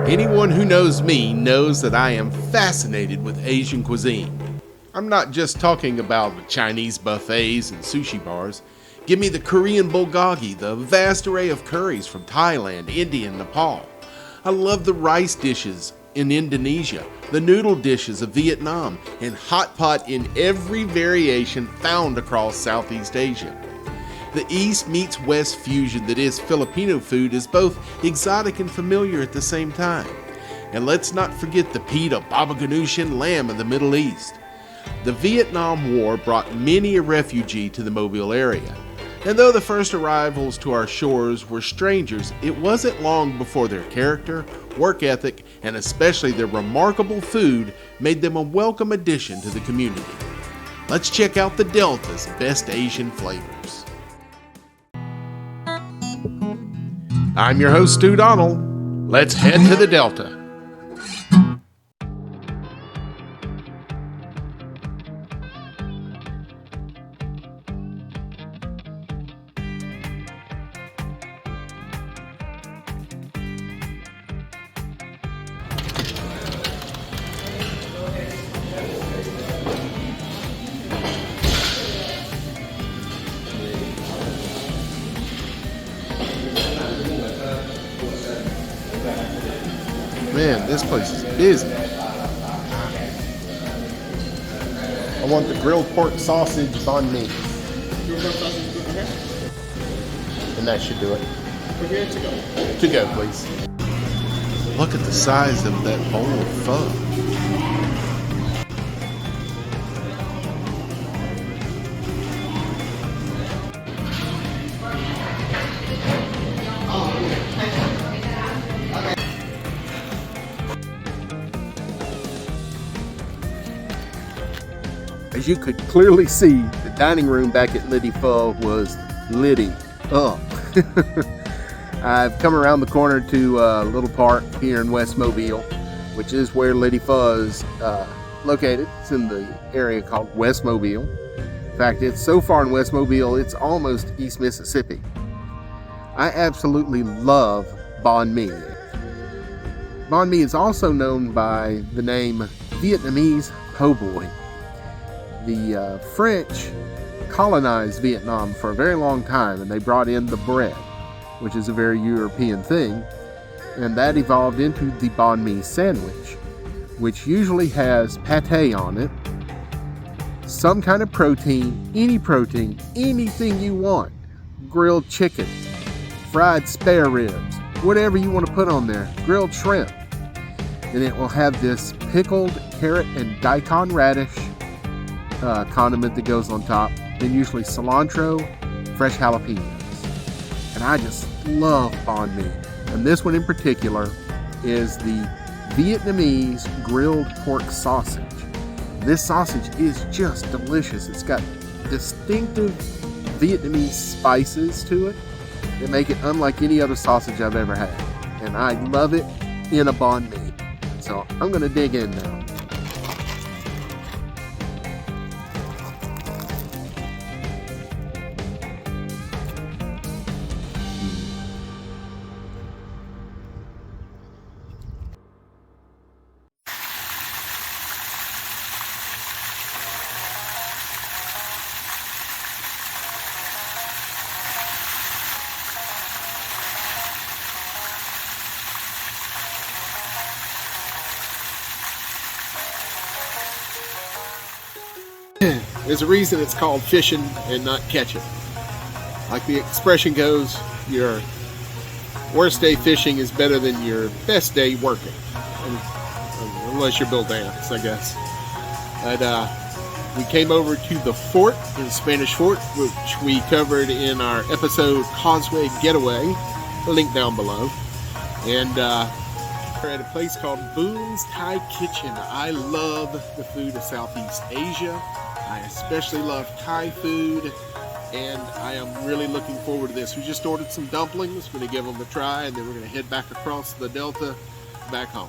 Anyone who knows me knows that I am fascinated with Asian cuisine. I'm not just talking about Chinese buffets and sushi bars. Give me the Korean bulgogi, the vast array of curries from Thailand, India, and Nepal. I love the rice dishes in Indonesia, the noodle dishes of Vietnam, and hot pot in every variation found across Southeast Asia. The East meets West fusion that is Filipino food is both exotic and familiar at the same time. And let's not forget the pita, baba ganoush, and lamb of the Middle East. The Vietnam War brought many a refugee to the Mobile area. And though the first arrivals to our shores were strangers, it wasn't long before their character, work ethic, and especially their remarkable food made them a welcome addition to the community. Let's check out the Delta's best Asian flavors. I'm your host, Stu Donald. Let's head to the Delta. Man, this place is busy. I want the grilled pork sausage banh mi. And that should do it. We're here to go. To go, please. Look at the size of that bowl of pho. As you could clearly see, the dining room back at Liti was Liti up. I've come around the corner to a little park here in West Mobile, which is where Liti is located. It's in the area called West Mobile. In fact, it's so far in West Mobile, it's almost East Mississippi. I absolutely love banh mi. Banh mi is also known by the name Vietnamese po' boy. The French colonized Vietnam for a very long time, and they brought in the bread, which is a very European thing, and that evolved into the banh mi sandwich, which usually has pate on it, some kind of protein, anything you want, grilled chicken, fried spare ribs, whatever you want to put on there, grilled shrimp, and it will have this pickled carrot and daikon radish condiment that goes on top, and usually cilantro, fresh jalapenos. And I just love banh mi. And this one in particular is the Vietnamese grilled pork sausage. This sausage is just delicious. It's got distinctive Vietnamese spices to it that make it unlike any other sausage I've ever had. And I love it in a banh mi. So I'm going to dig in now. There's a reason it's called fishing and not catching. Like the expression goes, your worst day fishing is better than your best day working. Unless you're Bill Dance, I guess. But we came over to the fort, the Spanish Fort, which we covered in our episode Causeway Getaway, link down below. And we're at a place called Boone's Thai Kitchen. I love the food of Southeast Asia. I especially love Thai food, and I am really looking forward to this. We just ordered some dumplings. We're going to give them a try, and then we're going to head back across the Delta back home.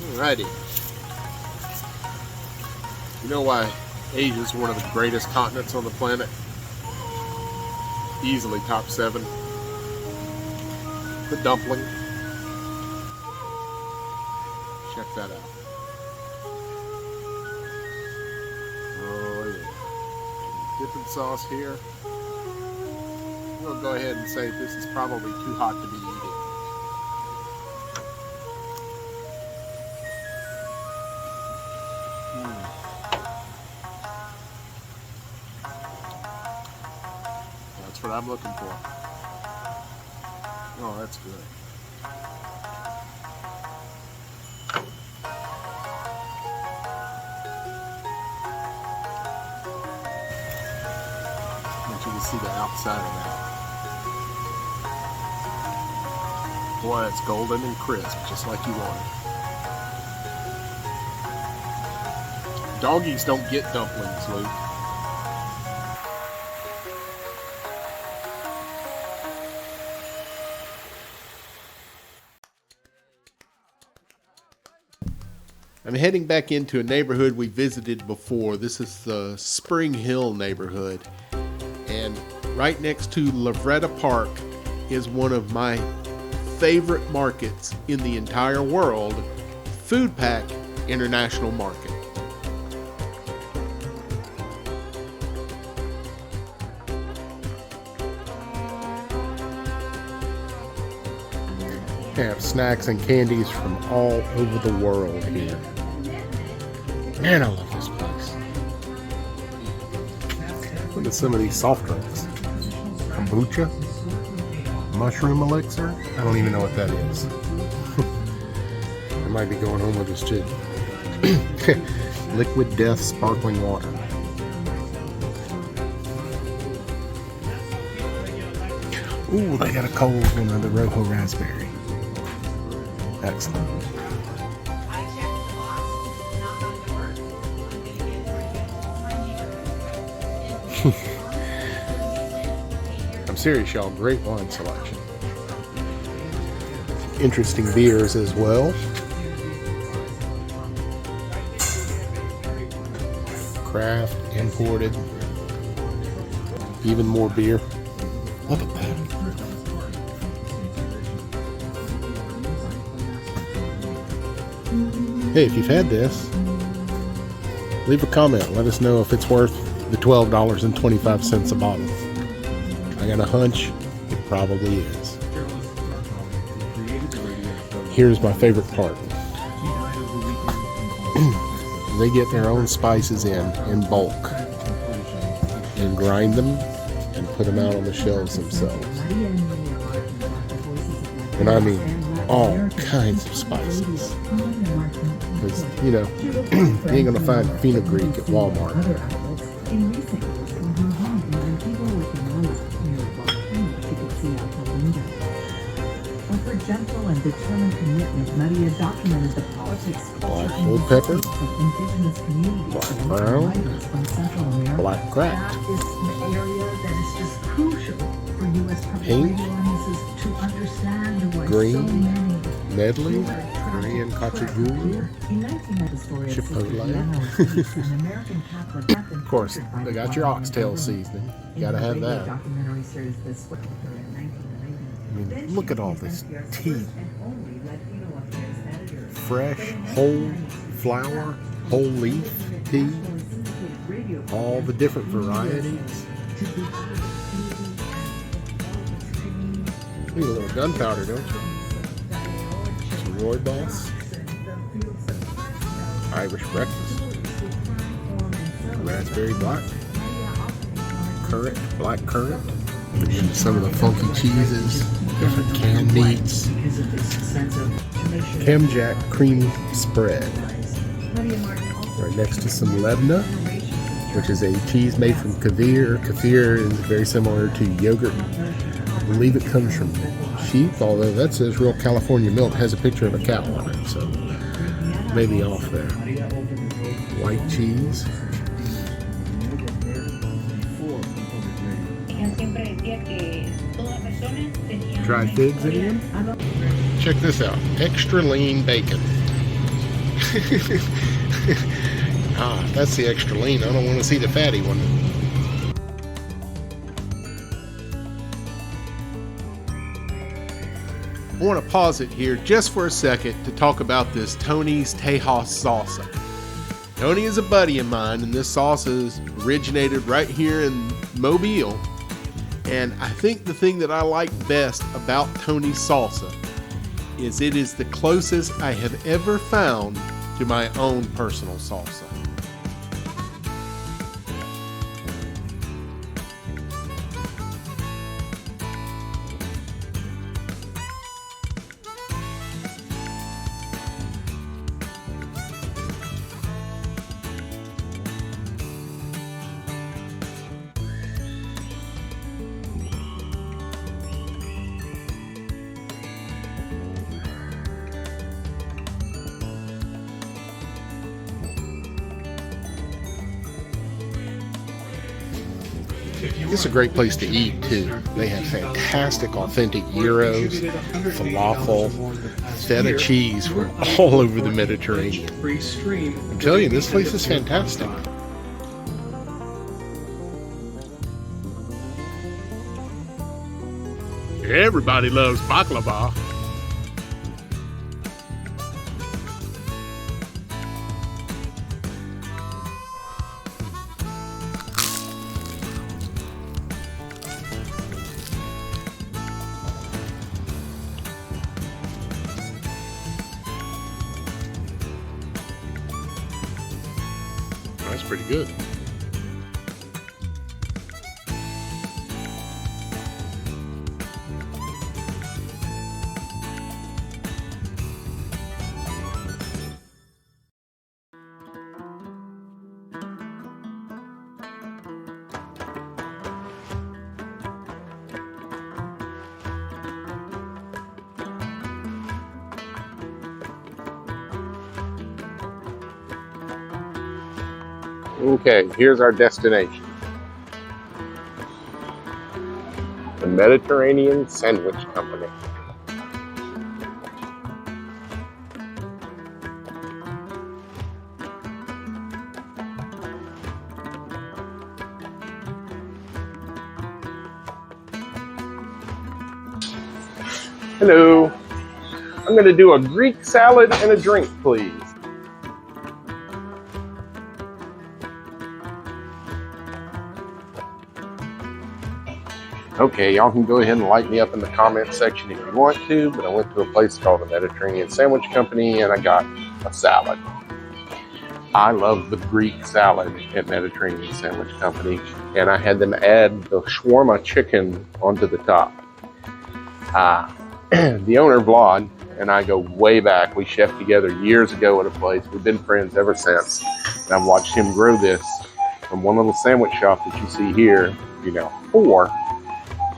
Alrighty. You know why Asia is one of the greatest continents on the planet? Easily top 7. The dumpling. Check that out. Oh yeah. Dipping sauce here. We'll go ahead and say this is probably too hot to be eating. That's what I'm looking for. Oh, that's good. I want you to see the outside of that. Boy, it's golden and crisp, just like you want it. Doggies don't get dumplings, Luke. I'm heading back into a neighborhood we visited before. This is the Spring Hill neighborhood. And right next to Lovretta Park is one of my favorite markets in the entire world, Food Pack International Market. They have snacks and candies from all over the world here. Man, I love this place. Look at some of these soft drinks. Kombucha, mushroom elixir. I don't even know what that is. I might be going home with this too. Liquid Death sparkling water. Ooh, they got a cold one of the Rojo raspberry. Excellent. I'm serious, y'all. Great wine selection. Interesting beers as well. Craft, imported. Even more beer. Look at that. Hey, if you've had this, leave a comment. Let us know if it's worth the $12.25 a bottle. I got a hunch it probably is. Here's my favorite part. They get their own spices in bulk and grind them and put them out on the shelves themselves. And I mean all kinds of spices. Because, you know, you ain't gonna find fenugreek at Walmart. Black old pepper, black brown, black cracked, pink, green, medley, Korean kachiguru, chipotle. Of course, they got your oxtail seasoning. You gotta have that. I mean, look at all this tea. Fresh, whole flower, whole leaf tea. All the different varieties. Need a little gunpowder, don't you? Some rooibos. Irish breakfast. Raspberry black. Currant, black currant. And some of the funky cheeses. Different canned meats. Camjack cream spread. Right next to some lebna, which is a cheese made from kefir. Kefir is very similar to yogurt. I believe it comes from sheep, although that says real California milk. Has a picture of a cow on it, so maybe off there. White cheese. Dried figs again. Check this out. Extra lean bacon. That's the extra lean. I don't want to see the fatty one. I want to pause it here just for a second to talk about this Tony's Tejas salsa. Tony is a buddy of mine, and this sauce is originated right here in Mobile. And I think the thing that I like best about Tony's salsa is it is the closest I have ever found to my own personal salsa. It's a great place to eat too. They have fantastic, authentic gyros, falafel, feta cheese from all over the Mediterranean. I'm telling you, this place is fantastic. Everybody loves baklava. That's pretty good. Okay, here's our destination. The Mediterranean Sandwich Company. Hello. I'm going to do a Greek salad and a drink, please. Okay, y'all can go ahead and light me up in the comment section if you want to, but I went to a place called the Mediterranean Sandwich Company and I got a salad. I love the Greek salad at Mediterranean Sandwich Company, and I had them add the shawarma chicken onto the top. The owner, Vlad, and I go way back. We chefed together years ago at a place. We've been friends ever since, and I've watched him grow this from one little sandwich shop that you see here, four,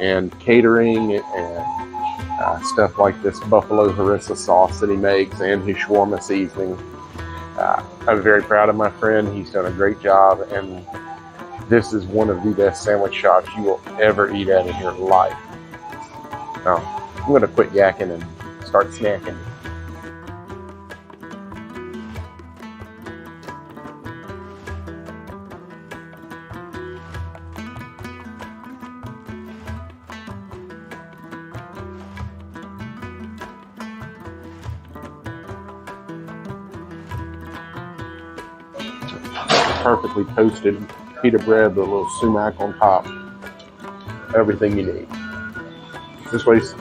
and catering and stuff like this buffalo harissa sauce that he makes and his shawarma seasoning. I'm very proud of my friend. He's done a great job, and this is one of the best sandwich shops you will ever eat at in your life. Now, I'm going to quit yakking and start snacking. Perfectly toasted pita bread with a little sumac on top. Everything you need. This place,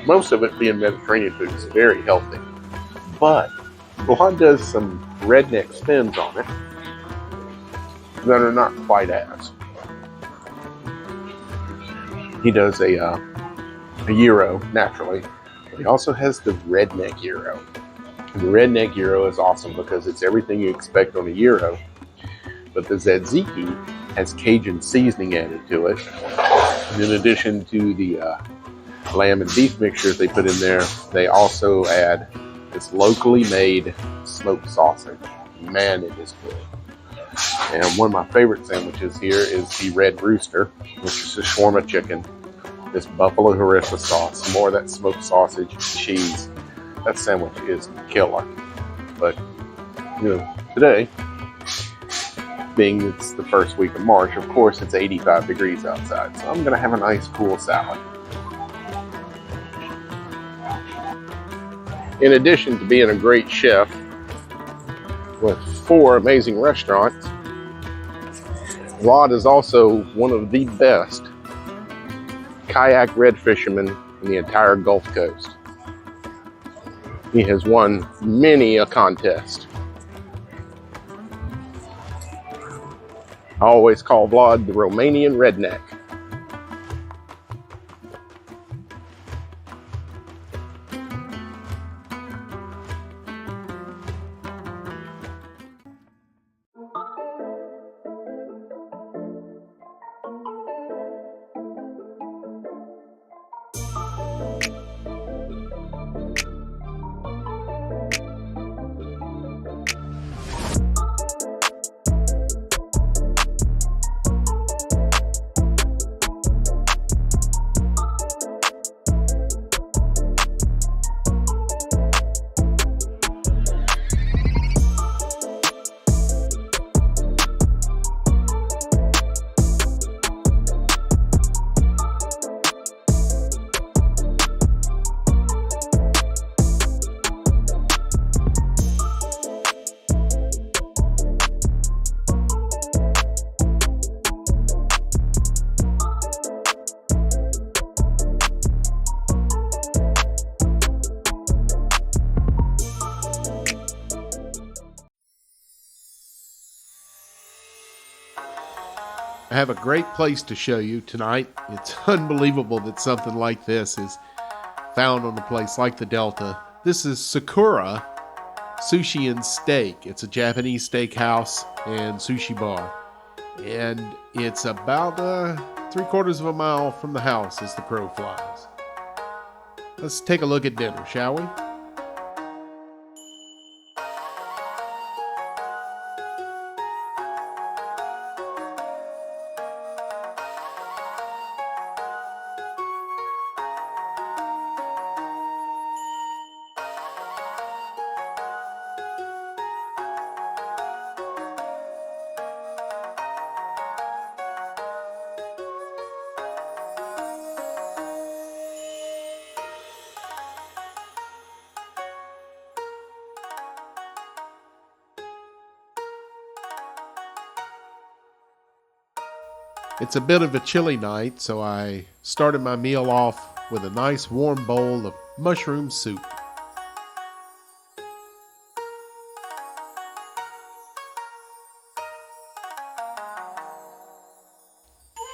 most of it being Mediterranean food, is very healthy. But Vlad does some redneck spins on it that are not quite as. He does a gyro, naturally. But he also has the redneck gyro. The redneck gyro is awesome because it's everything you expect on a gyro, but the tzatziki has Cajun seasoning added to it. And in addition to the lamb and beef mixtures they put in there, they also add this locally made smoked sausage. Man, it is good. And one of my favorite sandwiches here is the Red Rooster, which is a shawarma chicken, this buffalo harissa sauce, some more of that smoked sausage, cheese. That sandwich is killer. But today, being it's the first week of March, of course it's 85 degrees outside, so I'm gonna have a nice cool salad. In addition to being a great chef with 4 amazing restaurants, Rod is also one of the best kayak red fishermen in the entire Gulf Coast. He has won many a contest. I always call Vlad the Romanian redneck. I have a great place to show you tonight. It's unbelievable that something like this is found on a place like the Delta. This is Sakura Sushi and Steak. It's a Japanese steakhouse and sushi bar. And it's about 3/4 of a mile from the house as the crow flies. Let's take a look at dinner, shall we? It's a bit of a chilly night, so I started my meal off with a nice warm bowl of mushroom soup.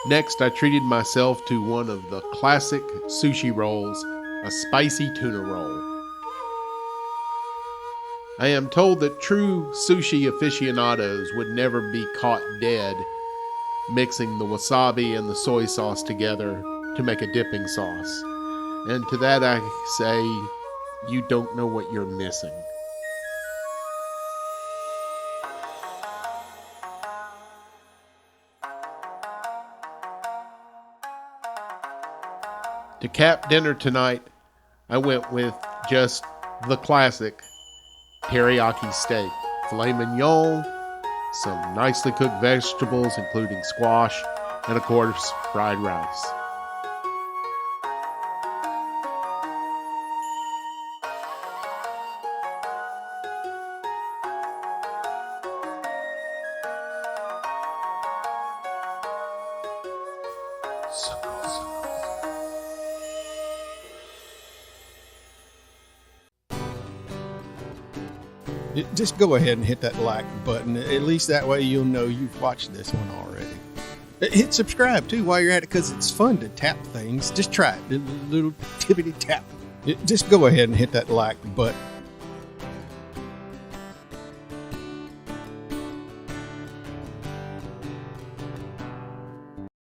Next, I treated myself to one of the classic sushi rolls, a spicy tuna roll. I am told that true sushi aficionados would never be caught dead mixing the wasabi and the soy sauce together to make a dipping sauce. And to that I say, you don't know what you're missing. To cap dinner tonight, I went with just the classic teriyaki steak, filet mignon, some nicely cooked vegetables including squash, and of course fried rice. Just go ahead and hit that like button. At least that way you'll know you've watched this one already. Hit subscribe too while you're at it, because it's fun to tap things. Just try it. A little tippity tap. Just go ahead and hit that like button.